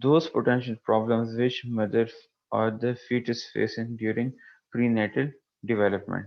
those potential problems which mother or the fetus facing during prenatal development।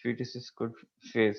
fetuses could face।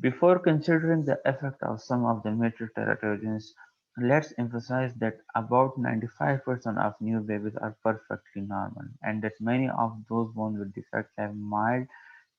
Before considering the effect of some of the major teratogens, let's emphasize that about 95% of new babies are perfectly normal, and that many of those born with defects have mild,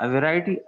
A variety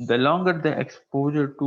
The longer the exposure to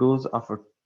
dose of a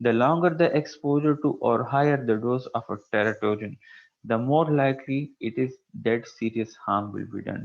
The longer the exposure to or higher the dose of a teratogen, the more likely it is that serious harm will be done,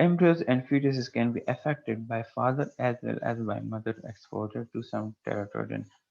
embryos and fetuses can be affected by father as well as by mother exposure to some teratogen।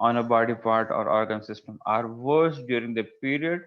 on a body part or organ system are worse during the period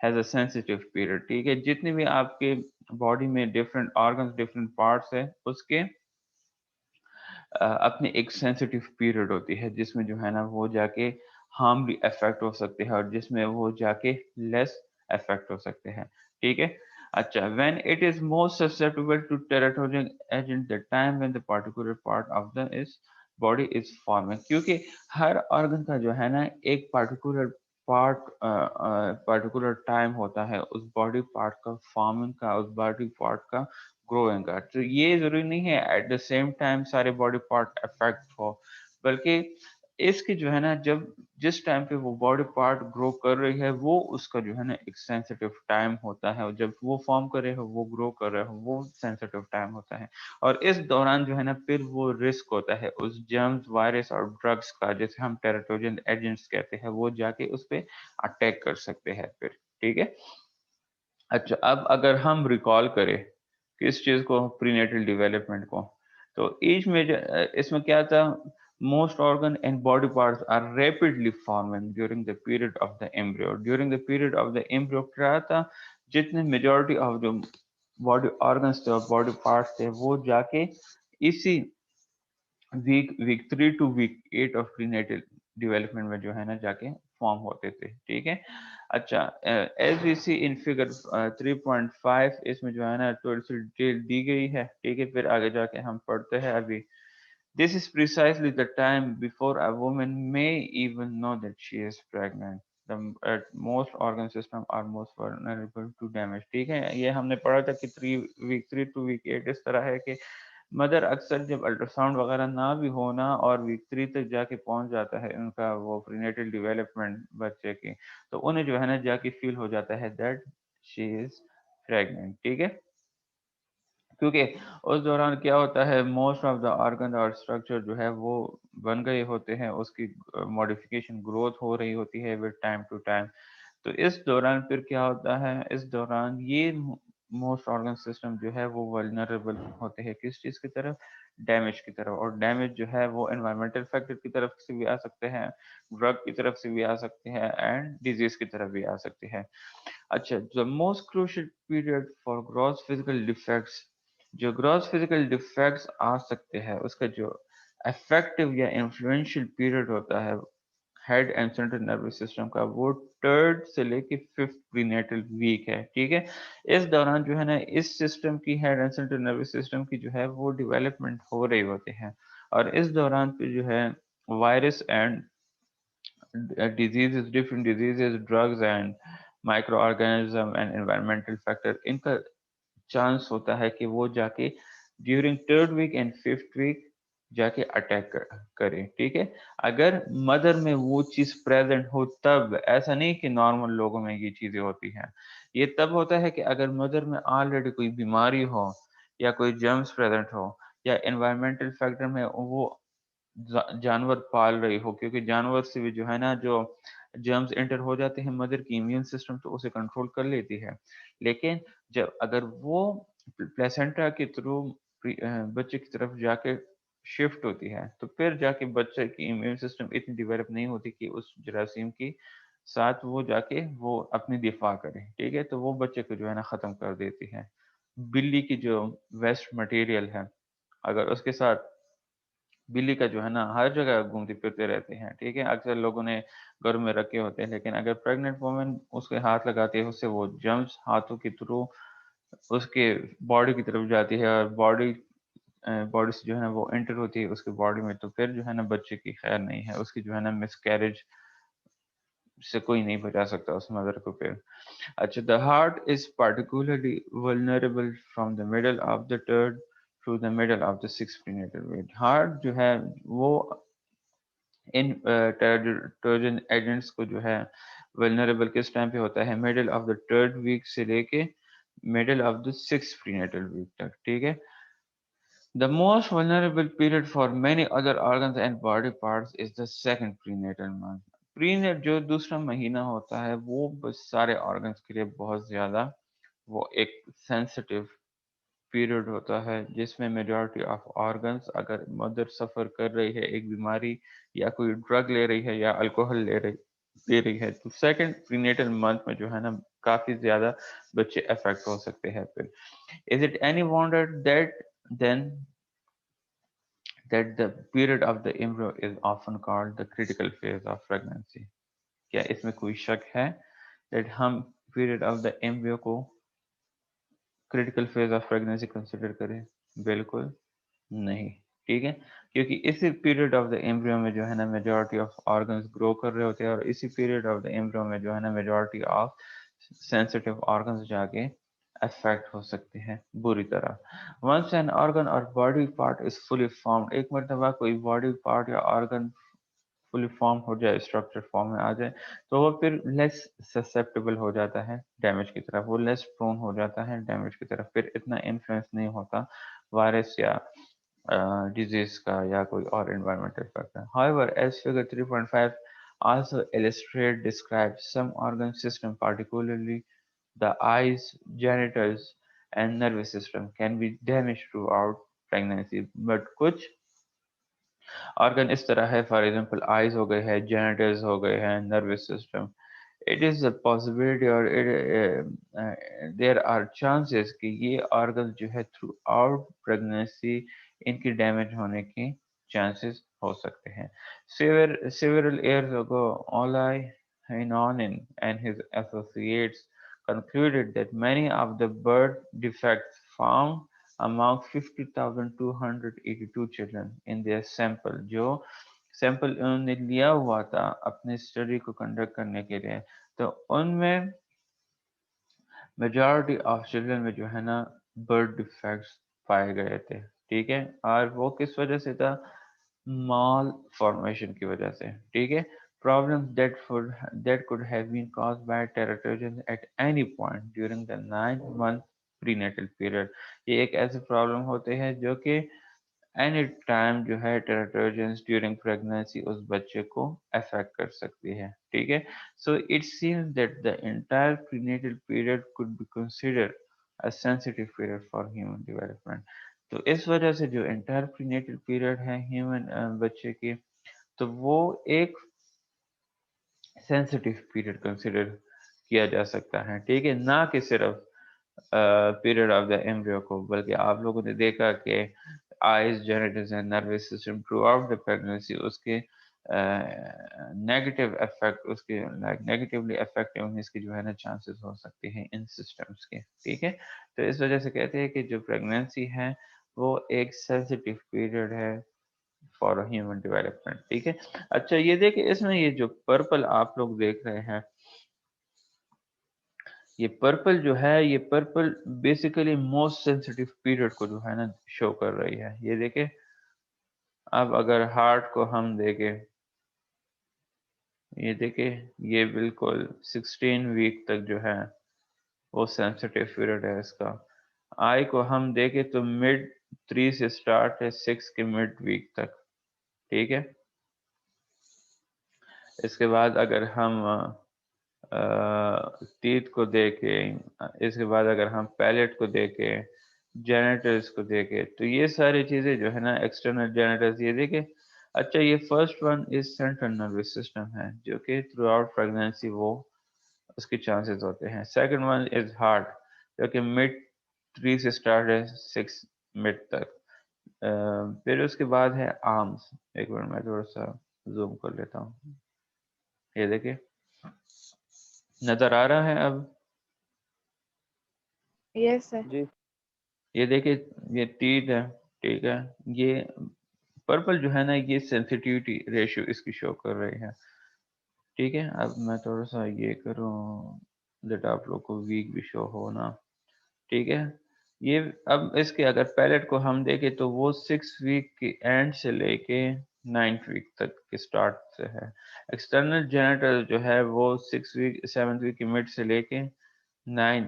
has a sensitive period. ٹھیک ہے، جتنے بھی آپ کے body میں different organs different parts ہے اس کے اپنی ایک سینسٹیو پیریڈ ہوتی ہے جس میں جو ہے نا وہ جا کے ہارملی افیکٹ ہو سکتے ہیں اور جس میں وہ جا کے لیس افیکٹ ہو سکتے ہیں. ٹھیک ہے. اچھا، when it is most susceptible to teratogenic agent the time when the particular part of the is body is forming. کیونکہ ہر آرگن کا جو ہے نا ایک پارٹیکولر ٹائم ہوتا ہے اس باڈی پارٹ کا فارمنگ کا، اس باڈی پارٹ کا گروئنگ کا. تو یہ ضروری نہیں ہے ایٹ دا سیم ٹائم سارے باڈی پارٹ افیکٹ ہو، بلکہ اس کی جو ہے نا جس ٹائم پہ وہ باڈی پارٹ گرو کر رہی ہے وہ اس کا جو ہے نا ایک سینسیٹیو ٹائم ہوتا ہے، اور جب وہ فارم کر رہے ہو وہ گرو کر رہے ہو وہ سینسیٹیو ٹائم ہوتا ہے. اور اس دوران جو ہے نا پھر وہ رسک ہوتا ہے اس جرمز، وائرس اور ڈرگس کا، جیسے ہم ٹیراٹوجن ایجنٹس کہتے ہیں، وہ جا کے اس پہ اٹیک کر سکتے ہیں پھر. ٹھیک ہے. اچھا، اب اگر ہم ریکال کریں کس چیز کو، پری نیٹل ڈیولپمنٹ کو، تو ایج میں اس میں کیا تھا، most organ and body parts are rapidly forming during the period of the embryo. During the period of the embryo کیا تھا، جتنے میجورٹی آف جو باڈی آرگنس تھے اور باڈی پارٹس تھے وہ جا کے اسی week 3 to week 8 of prenatal development میں جو ہے نا جا کے فارم ہوتے تھے. ٹھیک ہے. اچھا، as we C in figure 3.5 اس میں جو ہے نا تھوڑی سی ڈیٹیل دی گئی ہے. ٹھیک ہے. پھر آگے جا کے ہم پڑھتے ہیں ابھی. This is precisely the time before a woman may even know that she is pregnant. The most organ system are most vulnerable to damage. ٹھیک ہے. یہ ہم نے پڑھا تھا کہ 3 to week 8 اس طرح ہے کہ مدر اکثر جب الٹراساؤنڈ وغیرہ نہ بھی ہونا اور ویک 3 تک جا کے پہنچ جاتا ہے ان کا وہ پرینیٹل ڈیولپمنٹ بچے کی، تو انہیں جو ہے نا جا کے فیل ہو جاتا ہے دیٹ شی از پریگننٹ. ٹھیک ہے. کیونکہ اس دوران کیا ہوتا ہے، موسٹ آف دا آرگن اور اسٹرکچر جو ہے وہ بن گئے ہوتے ہیں، اس کی ماڈیفکیشن گروتھ ہو رہی ہوتی ہے ود ٹائم ٹو ٹائم. تو اس دوران پھر کیا ہوتا ہے، اس دوران یہ موسٹ آرگن سسٹم جو ہے وہ ولنریبل ہوتے ہیں کس چیز کی طرف، ڈیمیج کی طرف. اور ڈیمیج جو ہے وہ انوائرمنٹل فیکٹر کی طرف سے بھی آ سکتے ہیں، ڈرگ کی طرف سے بھی آ سکتے ہیں، اینڈ ڈیزیز کی طرف بھی آ سکتے ہیں. اچھا، the most crucial period for gross physical defects، جو گراس فزیکل ڈیفیکٹس آ سکتے ہیں اس کا جو افیکٹو یا انفلوئنشل پیریڈ ہوتا ہے head and central nervous system کا، وہ 3rd سے لے کے 5th پرینیٹل ویک ہے. ٹھیک ہے. اس دوران جو ہے نا اس سسٹم کی، head and central nervous system کی جو ہے وہ ڈیولپمنٹ ہو رہی ہوتی ہے، اور اس دوران پہ جو ہے virus and disease, different disease, drugs and microorganism and environmental factor, ان کا چانس ہوتا ہے کہ وہ جا کے during 3rd week and 5th week جا کے اٹیک کرے. ٹھیک ہے. اگر مدر میں وہ چیز پریزنٹ ہو تب، ایسا نہیں کہ نارمل لوگوں میں یہ چیزیں ہوتی ہیں. یہ تب ہوتا ہے کہ اگر مدر میں آلریڈی کوئی بیماری ہو یا کوئی جرمز پریزنٹ ہو یا انوائرمنٹل فیکٹر میں وہ جانور پال رہی ہو، کیونکہ جانور سے بھی جو ہے نا جو جرمز انٹر ہو جاتے ہیں مدر کی امیون سسٹم تو اسے کنٹرول کر لیتی ہے. لیکن جب اگر وہ پلیسنٹا کے تھرو بچے کی طرف جا کے شفٹ ہوتی ہے تو پھر جا کے بچے کی امیون سسٹم اتنی ڈیولپ نہیں ہوتی کہ اس جراثیم کی ساتھ وہ جا کے وہ اپنی دفاع کرے. ٹھیک ہے. تو وہ بچے کو جو ہے نا ختم کر دیتی ہے. بلی کی جو ویسٹ مٹیریل ہے، اگر اس کے ساتھ بلی کا جو ہے نا ہر جگہ گھومتے پھرتے رہتے ہیں. ٹھیک ہے. اکثر لوگوں نے گھر میں رکھے ہوتے ہیں، لیکن اگر پریگننٹ وومن اس کے ہاتھ لگاتی ہے اس سے وہ جرمز ہاتھوں کے تھرو اس کے باڈی کی طرف جاتی ہے اور باڈی سے جو ہے نا وہ انٹر ہوتی ہے اس کے باڈی میں، تو پھر جو ہے نا بچے کی خیر نہیں ہے، اس کی جو ہے نا مس کیریج سے کوئی نہیں بچا سکتا اس مدر کو پھر. اچھا، the heart is particularly vulnerable from the middle of the 3rd to the middle of the 6th prenatal week. Heart جو ہے وہ ان ٹروجن ایجنٹس کو جو ہے ولنریبل کس ٹائم پہ ہوتا ہے، middle of the 3rd week سے لے کے middle of the 6th prenatal week تک. ٹھیک ہے. The most vulnerable period for many other organs and body parts is the 2nd prenatal month. پرینیٹ جو دوسرا مہینہ ہوتا ہے وہ سارے آرگنس کے لیے بہت زیادہ وہ ایک سینسٹیو پیریڈ ہوتا ہے، جس میں میجورٹی آف آرگنس، اگر مدر سفر کر رہی ہے ایک بیماری یا کوئی ڈرگ لے رہی ہے یا الکوہل لے رہی ہے، تو 2nd پرینیٹل منتھ میں جو ہے نا کافی زیادہ بچے افیکٹ ہو سکتے ہیں. پھر is it any wonder that the period of the embryo is often called the critical phase of pregnancy. کیا اس میں کوئی شک ہے that ہم period of the embryo کو critical phase of pregnancy consider کریں؟ بالکل نہیں. ٹھیک ہے، کیونکہ اسی پیریڈ آف دا ایمبریو میں جو ہے نا میجورٹی آف آرگنز گرو کر رہے ہوتے ہیں، اور اسی پیریڈ آف دا ایمبریو میں جو ہے نا میجورٹی آف سینسٹیو آرگنز جا کے افیکٹ ہو سکتے ہیں بری طرح. ونس این آرگن اور body part is fully formed, ایک مرتبہ کوئی باڈی پارٹ یا آرگن فلی فارم ہو جائے، اسٹرکچر فارم میں آ جائے، تو وہ پھر لیس سسیپٹیبل ہو جاتا ہے ڈیمیج کی طرف، وہ لیس پرون ہو جاتا ہے ڈیمیج کی طرف، پھر اتنا انفلوئنس نہیں ہوتا وائرس یا ڈیزیز کا یا کوئی اور environmental factor. However, as figure 3.5 also illustrate describe some organ system, particularly the eyes, genitals and nervous system can be damaged throughout pregnancy. But کچھ آرگن اس طرح ہے، فار ایگزامپل آئیز ہو گئے ہیں، جینیٹلز ہو گئے ہیں، nervous system. It is a possibility اور there are chances کہ یہ آرگن جو ہے تھرو آؤٹ پریگنینسی ان کی ڈیمیج ہونے کے چانسز ہو سکتے ہیں. Several years ago, Olay Heinonen and his associates concluded that many of the birth defects found among 50,282 children in their sample، جو سیمپل انہوں نے لیا ہوا تھا اپنے اسٹڈی کو کنڈکٹ کرنے کے لیے، تو ان میں میجورٹی آف چلڈرن میں جو ہے نا برتھ ڈیفیکٹس پائے گئے تھے. ٹھیک ہے، اور وہ کس وجہ سے تھا؟ مال فارمیشن کی وجہ سے. ٹھیک ہے، problems that could have been caused by teratogens at any point during the 9-month prenatal period. یہ ایک ایسے پرابلم ہوتے ہیں جو کہ اینی ٹائم جو ہے ٹیرٹوجنس ڈیورنگ پریگنینسی اس بچے کو افیکٹ کر سکتی ہے. ٹھیک ہے، so it seems that the entire prenatal period could be considered a sensitive period for human development. تو اس وجہ سے جو انٹائر پرینیٹل پیریڈ ہے ہیومن بچے کی، تو وہ ایک سینسٹیو پیریڈ کنسیڈر کیا جا سکتا ہے. ٹھیک ہے، نہ کہ صرف پیریڈ آف دا ایمبریو کو، بلکہ آپ لوگوں نے دیکھا کہ eyes, genitals and nervous system throughout the pregnancy اس کے نیگیٹو افیکٹ، اس کے نیگیٹیولی افیکٹونیس کی جو ہے نا چانسز ہو سکتے ہیں ان سسٹمس کے. ٹھیک ہے، تو اس وجہ سے کہتے ہیں کہ جو پریگنینسی ہے وہ ایک سینسٹیو پیریڈ ہے فار ہیومن ڈیولپمنٹ. ٹھیک ہے، اچھا یہ دیکھیں اس میں یہ جو پرپل آپ لوگ دیکھ رہے ہیں، یہ پرپل جو ہے، یہ purple basically most sensitive period کو جو ہے نا شو کر رہی ہے. یہ دیکھیں، اب اگر ہارٹ کو ہم دیکھیں، یہ دیکھیں یہ بالکل 16 ویک تک جو ہے وہ سینسٹیو پیریڈ ہے اس کا. آئی کو ہم دیکھیں تو مڈ 3 سے سٹارٹ ہے 6 کے مڈ ویک تک. ٹھیک ہے، اس کے بعد اگر ہم ٹیتھ کو دیکھیں، اس کے بعد اگر ہم پیلٹ کو دیکھیں، جینیٹلز کو دیکھیں، تو یہ ساری چیزیں جو ہے نا ایکسٹرنل جینیٹلز. یہ دیکھیں، اچھا یہ first one is central nervous system ہے جو کہ تھرو آؤٹ پریگنینسی وہ اس کے چانسز ہوتے ہیں. سیکنڈ ون از ہارٹ جو کہ مڈ 3 سے سٹارٹ ہے 6 مڈ تک. پھر اس کے بعد ہے آرمز. ایک منٹ میں تھوڑا سا زوم کر لیتا ہوں. یہ دیکھیں نظر آ رہا ہے اب؟ Yes, sir. جی یہ دیکھیں یہ ٹیتھ ہے. ٹھیک ہے، یہ پرپل جو ہے نا یہ سینسٹیوٹی ریشیو اس کی شو کر رہی ہے. ٹھیک ہے، اب میں تھوڑا سا یہ کروں دیٹ آپ لوگ کو ویک بھی شو ہونا. ٹھیک ہے، یہ اب اس کے اگر پیلٹ کو ہم دیکھیں تو وہ 6 ویک کے اینڈ سے لے کے 9 ویک تک کے سٹارٹ سے ہے. ایکسٹرنل جینیٹل جو ہے وہ 6 ویک 7 ویک کے مڈ سے لے کے 9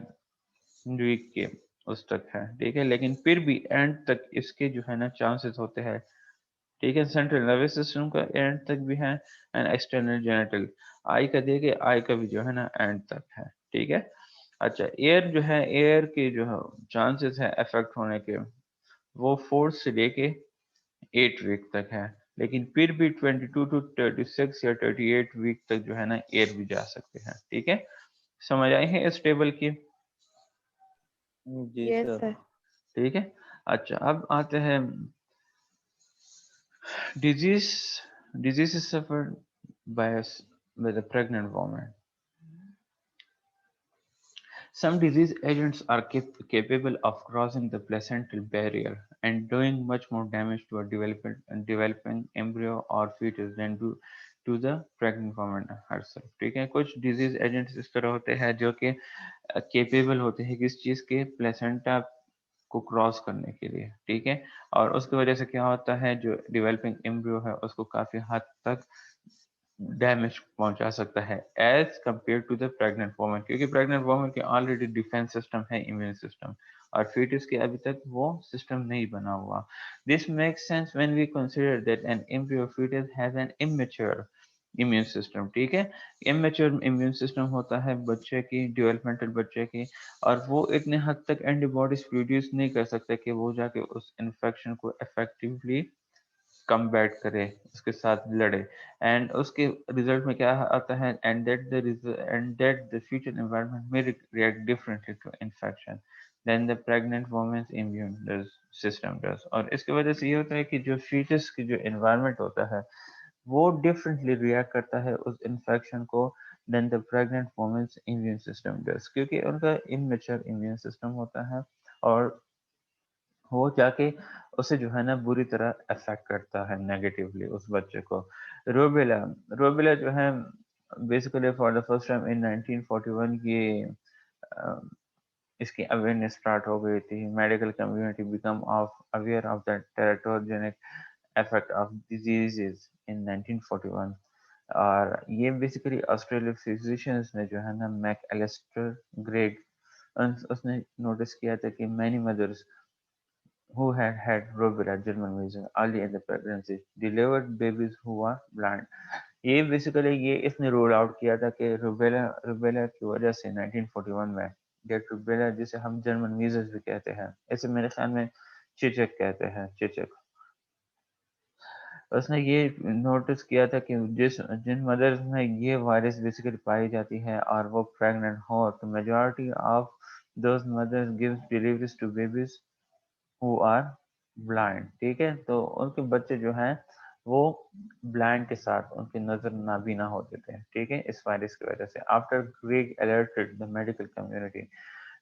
ویک کے اس تک ہے. ٹھیک ہے، لیکن پھر بھی اینڈ تک اس کے جو ہے نا چانسز ہوتے ہیں. ٹھیک ہے، سینٹرل نروس سسٹم کا اینڈ تک بھی ہے اینڈ ایکسٹرنل جینیٹل. آئی کا دیکھیں، آئی کا بھی جو ہے نا اینڈ تک ہے. ٹھیک ہے، اچھا ایئر جو ہے، ایئر کے جو چانسز ہیں افیکٹ ہونے کے وہ 4 سے لے کے 8 ویک تک ہے، لیکن پھر بھی 22 to 36 یا 38 ویک تک جو ہے نا ایئر بھی جا سکتے ہیں. ٹھیک ہے، سمجھ آئی ہے اس ٹیبل کی؟ جی Yes, سر. sir. ٹھیک ہے. اچھا اب آتے ہیں disease. Disease is suffered by the pregnant woman. Some disease agents are capable of crossing the placental barrier and doing much more damage to a developing embryo or fetus than to the pregnant woman herself. ٹھیک ہے. کچھ disease agents اس طرح ہوتے ہیں جو کہ capable ہوتے ہیں کس چیز کے؟ پلیسنٹا کو کراس کرنے کے لیے. ٹھیک ہے. اور اس کی وجہ سے کیا ہوتا ہے جو ڈیولپنگ ایمبریو ہے اس کو کافی حد تک ڈیمیج پہنچا سکتا ہے as compare to the pregnant woman, کیونکہ پریگننٹ وومن کے آلریڈی ڈیفینس سسٹم ہے، امیون سسٹم، اور فیٹس کے ابھی تک وہ سسٹم نہیں بنا ہوا. This makes sense when we consider that an embryo fetus has an immature immune system. ٹھیک ہے. امیچور امیون سسٹم ہوتا ہے بچے کی، ڈیولپمنٹل بچے کی، اور وہ اتنے حد تک اینٹی باڈیز پروڈیوس نہیں کر سکتے کہ وہ جا کے اس انفیکشن کو افیکٹولی کمبیٹ کرے، اس کے ساتھ لڑے. اینڈ اس کے ریزلٹ میں کیا آتا ہے؟ And that the future environment may react differently to infection than the pregnant woman's immune system does. اور اس کی وجہ سے یہ ہوتا ہے کہ جو فیٹس کی جو انوائرمنٹ ہوتا ہے وہ ڈفرینٹلی ریئیکٹ کرتا ہے اس انفیکشن کو then the pregnant women's immune system does, کیونکہ ان کا اممیچور امیون سسٹم ہوتا ہے اور وہ جا کے اسے جو ہے نا بری طرح افیکٹ کرتا ہے نیگیٹولی اس بچے کو. روبیلا. روبیلا جو ہے basically for the first time in 1941 کی اس کی اویئرنیس اسٹارٹ ہو گئی تھی. Medical community became aware of the teratogenic effect of diseases in 1941. اور یہ بیسیکلی آسٹریلین فزیشینز نے جو ہے نا میک ایلسٹر گریگ اس نے نوٹس کیا تھا کہ مینی مدرس who had rubella German measles early in the pregnancy delivered babies who were blind. یہ بیسیکلی یہ اس نے رول آؤٹ کیا تھا کہ روبیلا کی وجہ سے 1941 میں ڈیٹ روبیلا جسے ہم جرمن میزلز بھی کہتے ہیں، اسے میرے خیال میں چچک کہتے ہیں، چچک. اس نے یہ نوٹس کیا تھا کہ جن مدرز میں یہ وائرس بیسیکلی پائی جاتی ہے اور وہ پریگننٹ ہو تو majority of those mothers gives deliveries to babies who are blind. ٹھیک ہے. تو ان کے بچے جو ہیں وہ بلائنڈ کے ساتھ ان کی نظر نابینا ہوتے تھے. ٹھیک ہے. اس وائرس کی وجہ سے after Greg alerted the medical community,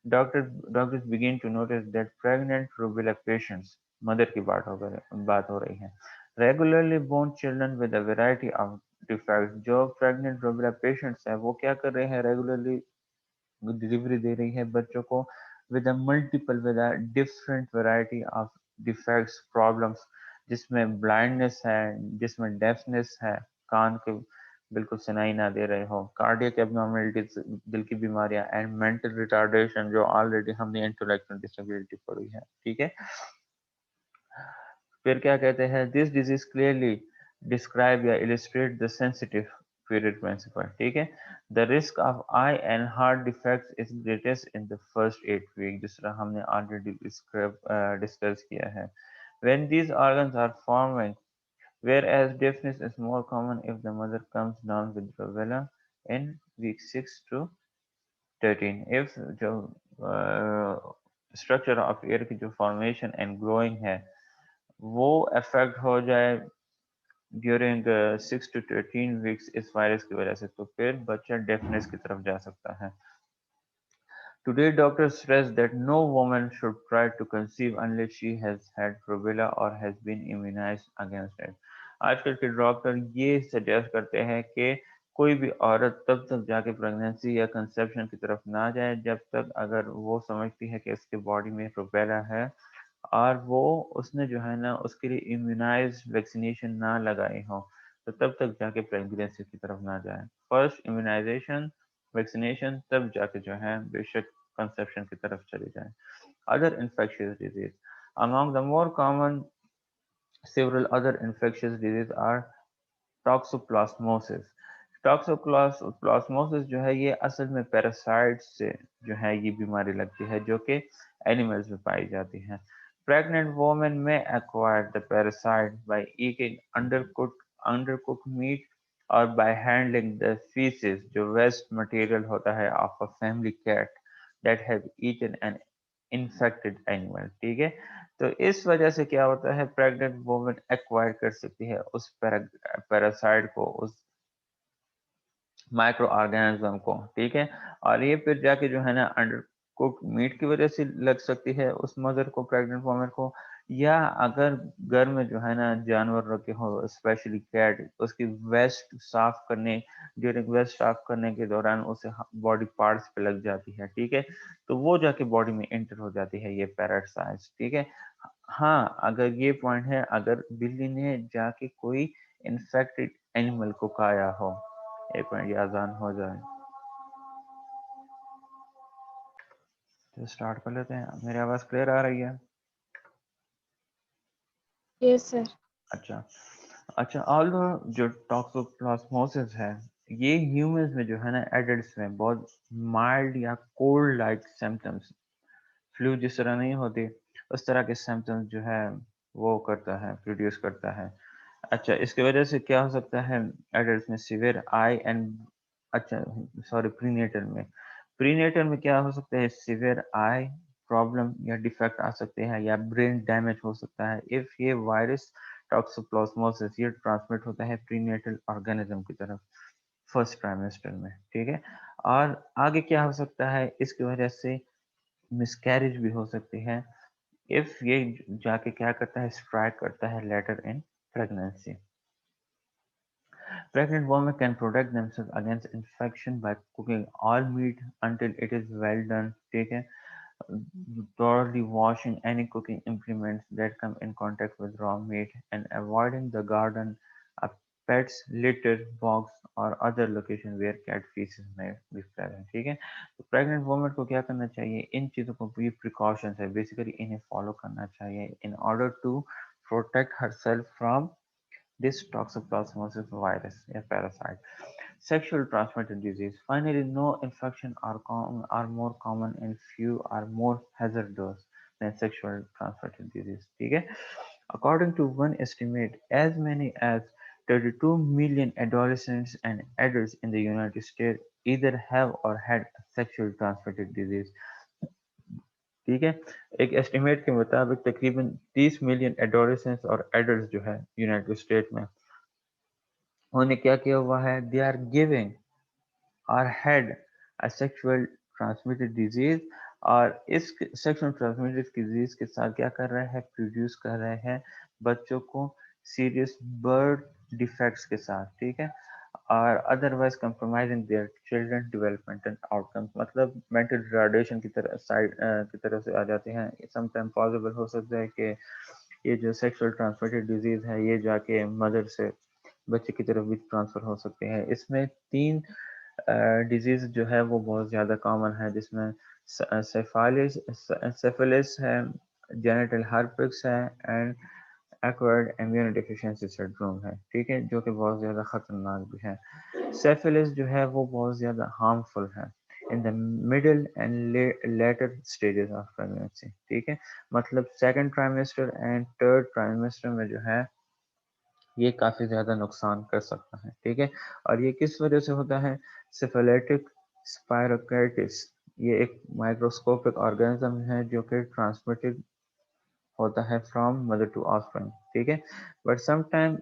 doctors begin to notice that pregnant rubella patients mother کی بات ہو رہی ہے regularly born children with a variety of defects. جو pregnant rubella patients ہیں وہ کیا کر رہے ہیں؟ ریگولرلی ڈلیوری دے رہی ہے بچوں کو with a different variety of defects, problems، جس میں بلائنڈنس ہے، جس میں ڈیفنس ہے، کان کے بالکل سنائی نہ دے رہے ہو، کارڈیک ایبنارملٹیز دل کی بیماریاں، اینڈ مینٹل ریٹارڈیشن جو آلریڈی ہم نے انٹلیکچوئل ڈسیبلٹی پڑھی ہے. ٹھیک ہے. پھر کیا کہتے ہیں؟ دس ڈیزیز کلیئرلی ڈسکرائب یا illustrate the sensitive period principle. ٹھیک ہے. The risk of eye and heart defects is greatest in the first 8 weeks، جس طرح ہم نے already discuss کیا ہے. When these organs are forming، whereas deafness is more common if the mother comes down with rubella in week 6 to 13. If جو structure of ear کی جو formation and growing ہے وہ افیکٹ ہو جائے ڈیورنگ 6 to 13 weeks اس virus کی وجہ سے تو پھر بچہ ڈیفنس کی طرف جا سکتا ہے. Today doctors stress that no woman should try to conceive unless she has had rubella or has been immunized against it. آج کل کے ڈاکٹر یہ سجیسٹ کرتے ہیں کہ کوئی بھی عورت تب تک جا کے پریگنینسی یا کنسیپشن کی طرف نہ جائے جب تک اگر وہ سمجھتی ہے کہ اس کے باڈی میں روبیلا ہے اور وہ اس نے جو ہے نا اس کے لیے امیونائز ویکسینیشن نہ لگائی ہو تو تب تک جا کے پریگنینسی کی طرف نہ جائیں. فرسٹ امیونائزیشن ویکسینیشن، تب جا کے جو ہے بے شک کنسیپشن کی طرف چلی جائیں. Other infectious disease among the more common several other infectious diseases are toxoplasmosis. ٹاکسوپلاسموسس جو ہے یہ اصل میں پیراسائٹ سے جو ہے یہ بیماری لگتی ہے جو کہ اینیملز میں پائی جاتی ہے. Pregnant women may acquire the parasite by eating undercooked meat اور بائی ہینڈلنگ دا فیسز جو ویسٹ مٹیریل ہوتا ہے of a family cat that have eaten an infected animal. ٹھیک ہے. تو اس وجہ سے کیا ہوتا ہے پریگننٹ وومن ایکوائر کر سکتی ہے اس پیراسائڈ کو, اس مائکرو آرگینزم کو. ٹھیک ہے. اور یہ پھر جا کے جو ہے نا انڈر کوک میٹ کی وجہ سے لگ سکتی ہے اس مدر کو, پریگننٹ وومن کو, یا اگر گھر میں جو ہے نا جانور رکھے ہو اسپیشلی کیٹ, اس کی ویسٹ صاف کرنے ڈیورنگ ویسٹ صاف کرنے کے دوران اسے باڈی پارٹس پہ لگ جاتی ہے. ٹھیک ہے. تو وہ جا کے باڈی میں انٹر ہو جاتی ہے یہ پیراسائٹس. ٹھیک ہے. ہاں اگر یہ پوائنٹ ہے, اگر بلی نے جا کے کوئی انفیکٹڈ اینیمل کو کھایا ہو. ایک منٹ یہ اذان ہو جائے تو اسٹارٹ کر لیتے ہیں. میری آواز کلیئر آ رہی ہے؟ Yes, sir. اچھا اچھا. آلدو جو ٹاکسوپلازموسس ہے یہ ہیومنز میں جو ہے نا ایڈلٹس میں بہت مائلڈ یا کولڈ لائک سمپٹمس, فلو جس طرح نہیں ہوتی اس طرح کے سمپٹمس جو ہے وہ کرتا ہے, پروڈیوس کرتا ہے. اچھا اس کی وجہ سے کیا ہو سکتا ہے ایڈلٹس میں سیویئر آئی اینڈ, اچھا سوری پرینیٹر میں کیا ہو سکتا ہے سیویئر آئی پرابلم یا ڈیفیکٹ آ سکتے ہیں یا برین ڈیمیج ہو سکتا ہے اف یہ وائرس ٹاکسوپلازموسس یہ ٹرانسمٹ ہوتا ہے پرینیٹل آرگینزم کی طرف فرسٹ ٹرائمیسٹر میں. ٹھیک ہے. اور آگے کیا ہو سکتا ہے اس کی وجہ سے مسکیریج بھی ہو سکتی ہے اف یہ جا کے کیا کرتا ہے اسٹرائک کرتا ہے letter in pregnancy. Pregnant women can protect themselves against infection by cooking all meat until it is well done. ٹھیک ہے. Thoroughly washing any cooking implements that come in contact with raw meat and avoiding the garden, a pet's litter box or other location where cat feces may be present. ٹھیک ہے. تو pregnant woman کو کیا کرنا چاہیے, ان چیزوں کو بھی precautions ہے بیسیکلی انہیں فالو کرنا چاہیے in order to protect herself from this toxoplasmosis virus a parasite. Sexual transmitted disease. Finally, no infection are more common and few are more hazardous than sexual transmitted disease. Okay? According to one estimate, as many as 32 million adolescents and adults in the United States either have or had sexual transmitted disease. ٹھیک ہے. ایک estimate کے مطابق تقریباً 30 million adolescents اور adults جو ہے United state میں انہوں نے کیا کیا ہوا ہے, دے آر گیونگ اور had a sexual transmitted disease, اور اس سیکشول ٹرانسمیٹڈ ڈیزیز کے ساتھ کیا کر رہے ہیں پروڈیوس کر رہے ہیں بچوں کو سیریس برتھ ڈیفیکٹس کے ساتھ. ٹھیک ہے. اور otherwise compromising their children developmental outcomes, مطلب مینٹل ریٹارڈیشن کی طرح سائڈ کی طرف سے آ جاتے ہیں. سم ٹائم پاسبل ہو سکتا ہے کہ یہ جو سیکشل ٹرانسمیٹڈ ڈیزیز ہے یہ جا کے مدر سے بچے کی طرف بھی ٹرانسفر ہو سکتے ہیں. اس میں 3 ڈیزیز جو ہے وہ بہت زیادہ کامن ہے, جس میں سیفلس ہے, جینیٹل ہرپکس ہے and acquired immune deficiency syndrome ہے. ٹھیک ہے. جو کہ بہت زیادہ خطرناک بھی ہے. سیفلس جو ہے وہ بہت زیادہ ہارمفل ہے in the middle and later stages of pregnancy. ٹھیک ہے. مطلب سیکنڈ ٹرائمیسٹر اینڈ تھرڈ ٹرائمیسٹر میں جو ہے یہ کافی زیادہ نقصان کر سکتا ہے. ٹھیک ہے. اور یہ کس وجہ سے ہوتا ہے, سیفلیٹک اسپائروکیٹس, یہ ایک مائکروسکوپک آرگینزم ہے جو کہ ٹرانسمیٹڈ ہوتا ہے فرام مدر ٹو آفسپرنگ. ٹھیک ہے. بٹ سم ٹائم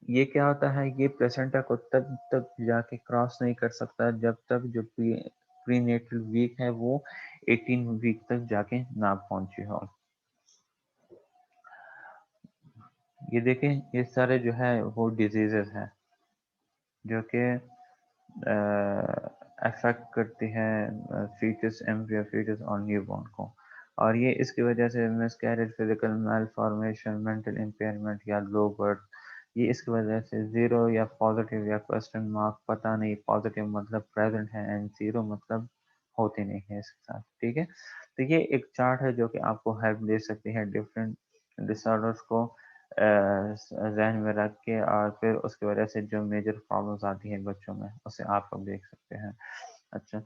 یہ کیا ہوتا ہے, یہ پلیسنٹا کو تب تک جا کے کراس نہیں کر سکتا جب تک جو پری نیٹل ویک ہے وہ 18 ویک تک جا کے نہ پہنچی ہو. یہ دیکھیں یہ سارے جو ہے وہ ڈیزیزز ہیں جو کہ افیکٹ کرتی ہیں فیٹس, ایمبریو فیٹس اور نیو بورن کو, اور یہ اس کی وجہ سے مس کیریج, فزیکل میل فارمیشن, مینٹل امپیئرمنٹ یا لو برتھ, یہ اس کی وجہ سے 0 یا پازیٹیو یا کوسچن مارک, پتہ نہیں پازیٹیو مطلب پریزنٹ ہے اینڈ 0 مطلب ہوتی نہیں ہے اس کے ساتھ. ٹھیک ہے. تو یہ ایک چارٹ ہے جو کہ آپ کو ہیلپ دے سکتی ہے ڈفرینٹ ڈس آرڈرس کو ذہن میں رکھ کے, اور پھر اس کی وجہ سے جو میجر پرابلمس آتی ہیں بچوں میں اسے آپ لوگ دیکھ سکتے ہیں. اچھا,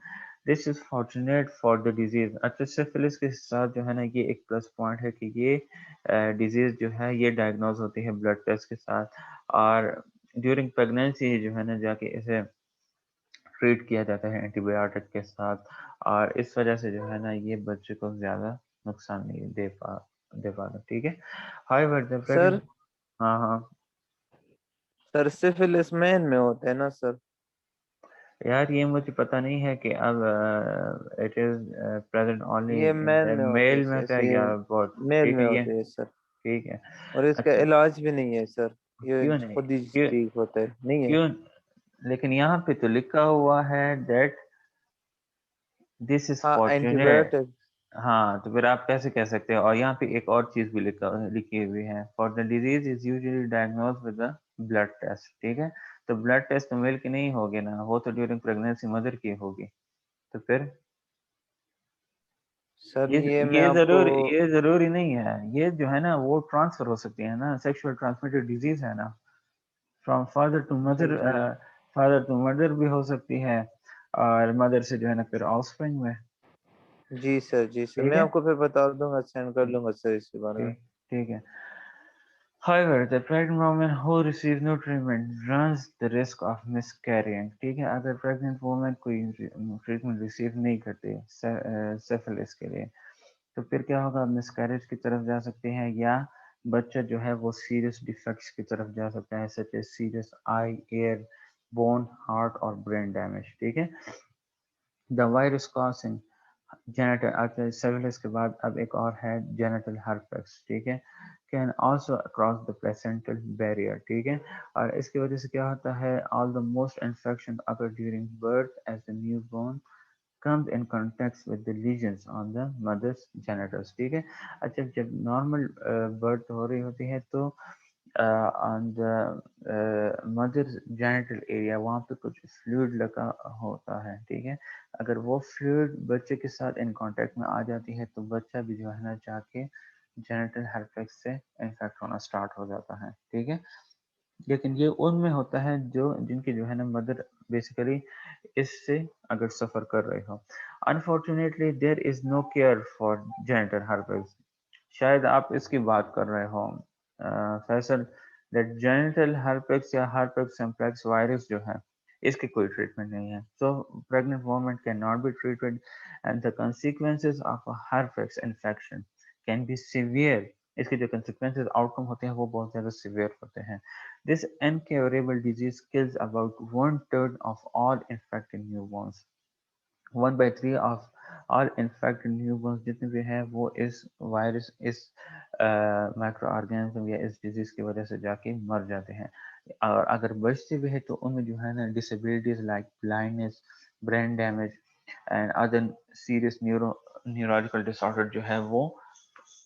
دس از فارچونیٹ فار دا ڈیزیز. اچھا سفلس کے ساتھ جو ہے نا یہ ایک پلس پوائنٹ ہے کہ یہ ڈیزیز جو ہے یہ ڈائگنوز ہوتی ہے بلڈ ٹیسٹ کے ساتھ, اور ڈیورنگ پریگنینسی جو ہے نا جا کے اسے ٹریٹ کیا جاتا ہے اینٹی بایوٹک کے ساتھ، اور اس وجہ سے جو ہے نا یہ بچے کو زیادہ نقصان نہیں دے پاتا، ٹھیک ہے. however سر ہاں ہاں سر سفلس مین میں ہوتا ہے نا سر؟ یار یہ مجھے پتا نہیں ہے کہ اب اٹ از پریزنٹ اونلی یہ ان مین میں ہوتے میل ہیں میں سر، تھا یہ یا بہت. میل ٹھیک ہے میں یہ ہوتے ہیں سر، ٹھیک ہے. اور اس کا اچھا علاج بھی نہیں ہے سر، یہ کیوں نہیں خود ہی کیوں ٹھیک ہوتا ہے، نہیں ہے. کیوں لیکن یہاں پہ تو لکھا ہوا ہے دیٹ دس از ہاں اینٹی فارچونیٹ. بایوٹک. ہاں تو پھر آپ کیسے کہہ سکتے ہیں. اور یہاں پہ ایک اور چیز بھی لکھی ہوئی ہے، for the disease is usually diagnose with the blood test. ٹھیک ہے، تو بلڈ ٹیسٹ تو میل کی نہیں ہوگی نا، وہ تو ڈیورنگ پریگنینسی مدر کی ہوگی. تو پھر سر یہ میں یہ آپ کو ضرور یہ ضروری نہیں ہے. یہ جو ہے نا وہ ٹرانسفر ہو سکتی ہے نا، سیکشل ٹرانسمیٹڈ ڈیزیز ہے نا، فرام فادر ٹو جی مدر. جی فادر ٹو مدر بھی ہو سکتی ہے، اور مدر سے جو ہے نا پھر آف اسپرنگ میں. جی سر، جی سر، ٹھیک میں ہے آپ کو پھر بتا دوں گا، سینڈ کر لوں گا سر اس کے بارے میں. ٹھیک ٹھیک ہے. However, the pregnant woman who receives no treatment runs the risk of miscarrying. ٹھیک ہے، اگر pregnant woman کوئی ٹریٹمنٹ ریسیو نہیں کرتے سیفلس کے لیے تو پھر کیا ہوگا، مسکیریج کی طرف جا سکتے ہیں، یا بچہ جو ہے وہ سیریس ڈیفیکٹس کی طرف جا سکتا ہے، سچ ایز سیریس آئی، ایئر، بون، ہارٹ اور برین ڈیمیج. ٹھیک ہے. دا وائرس کاسنگ جینیٹل سیفلس کے بعد اب ایک اور ہے جینیٹل ہرپیکس. ٹھیک ہے، can also across the placental barrier. ٹھیک ہے، اور اس کی وجہ سے کیا ہوتا ہے، all the most infection occur during birth as the newborn comes in contact with the lesions on the mother's genitals. ٹھیک ہے. اچھا جب نارمل برتھ ہو رہی ہوتی ہے تو آن دا مدر جینیٹل ایریا وہاں پہ کچھ فلوئڈ لگا ہوتا ہے. ٹھیک ہے، اگر وہ فلوئڈ بچے کے ساتھ ان کانٹیکٹ میں آ جاتی ہے تو بچہ بھی جو ہے نا جا کے جینیٹل ہرپیکس سے انفیکٹ ہونا سٹارٹ ہو جاتا ہے. ٹھیک ہے، لیکن یہ ان میں ہوتا ہے جن کی جو ہے نا مدر بیسیکلی اس سے اگر سفر کر رہے ہو. Unfortunately there is no cure for genital herpes. شاید آپ اس کی بات کر رہے ہو فیصل، دیٹ جینیٹل ہرپیکس یا ہرپیکس سمپلیکس وائرس جو ہے اس کی کوئی ٹریٹمنٹ نہیں ہے. So pregnant woman can not be treated and the consequences of herpes infection can be severe. اس کے جو کنسیکوینسز آؤٹ کم ہوتے ہیں وہ بہت زیادہ سیویئر ہوتے ہیں. This incurable disease kills about 1/3 of all infected newborns. 1/3 of all infected newborns جتنے بھی ہیں وہ اس وائرس، اس مائکرو آرگینزم یا اس ڈیزیز کی وجہ سے جا کے مر جاتے ہیں. اور اگر بچتے بھی ہیں تو ان میں جو ہے نا disabilities like blindness, brain damage and other serious neurological disorder جو ہے وہ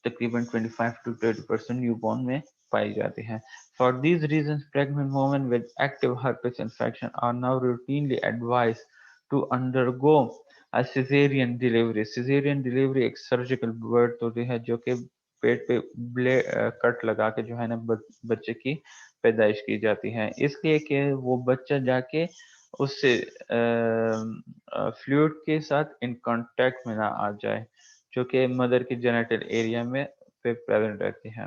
تقریباً 25 to 30% نیو بورن میں پائی جاتی ہیں. For these reasons, pregnant women with active herpes infection are now routinely advised to undergo a cesarean delivery. Cesarean delivery ایک surgical birth ہوتی ہے جو کہ پیٹ پہ کٹ لگا کے جو ہے نا بچے کی پیدائش کی جاتی ہے، اس لیے کہ وہ بچہ جا کے اس سے فلوئڈ کے ساتھ ان کانٹیکٹ میں نہ آ جائے جو کہ مدر کی جینیٹل ایریا میں پہ پریزنٹ رہتی ہے.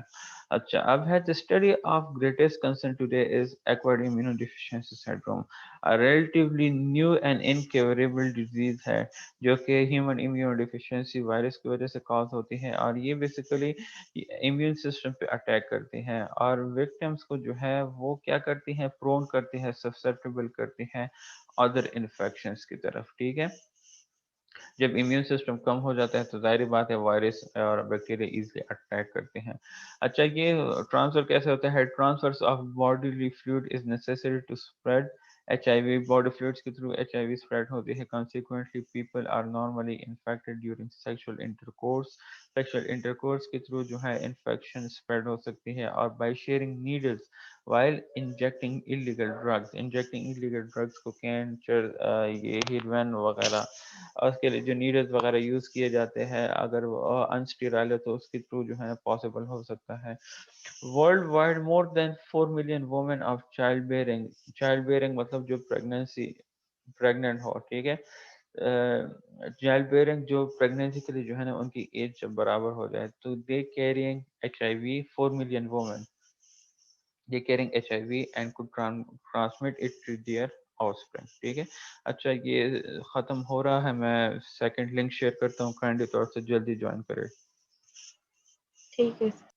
اچھا اب ہے the study of greatest concern today is acquired immunodeficiency syndrome, a relatively new and incurable disease ہے جو کہ ہیومن immunodeficiency وائرس کی وجہ سے کاز ہوتی ہے، اور یہ بیسیکلی امیون سسٹم پہ اٹیک کرتی ہے اور وکٹمس کو جو ہے وہ کیا کرتی ہیں، پرون کرتی ہے، سسپٹیبل کرتی ہے ادر انفیکشنز کی طرف. ٹھیک ہے، جب امیون سسٹم کم ہو جاتا ہے تو ظاہری بات ہے وائرس اور بیکٹیریا ایزلی اٹیک کرتے ہیں. اچھا یہ ٹرانسفر کیسے ہوتا ہے؟ Transfer of bodily fluid is necessary to spread H I V. Body fluids کے through H I V spread ہوتی ہے. Consequently people are normally infected during sexual intercourse. Sexual intercourse کے تھرو جو ہے انفیکشن اسپریڈ ہو سکتی ہے، اور by sharing needles while injecting illegal drugs. Injecting illegal drugs کو کینسر، یہ ہیروین وغیرہ، اور اس کے لیے جو نیڈلز وغیرہ یوز کیے جاتے ہیں اگر وہ انسٹیرائل ہے تو اس کے تھرو جو ہے پاسبل ہو سکتا ہے. Worldwide more than 4 million woman of child bearing مطلب جو پریگننٹ ہو. ٹھیک ہے، چائلڈ بیئرنگ جو پریگنینسی کے لیے جو ہے نا ان کی ایج جب برابر ہو جائے تو they carrying H I V 4 million woman. they carrying HIV and could transmit it to their offspring. ٹھیک ہے. اچھا یہ ختم ہو رہا ہے, میں سیکنڈ لنک شیئر کرتا ہوں, کائنڈلی طور سے جلدی جوائن کرے. ٹھیک ہے.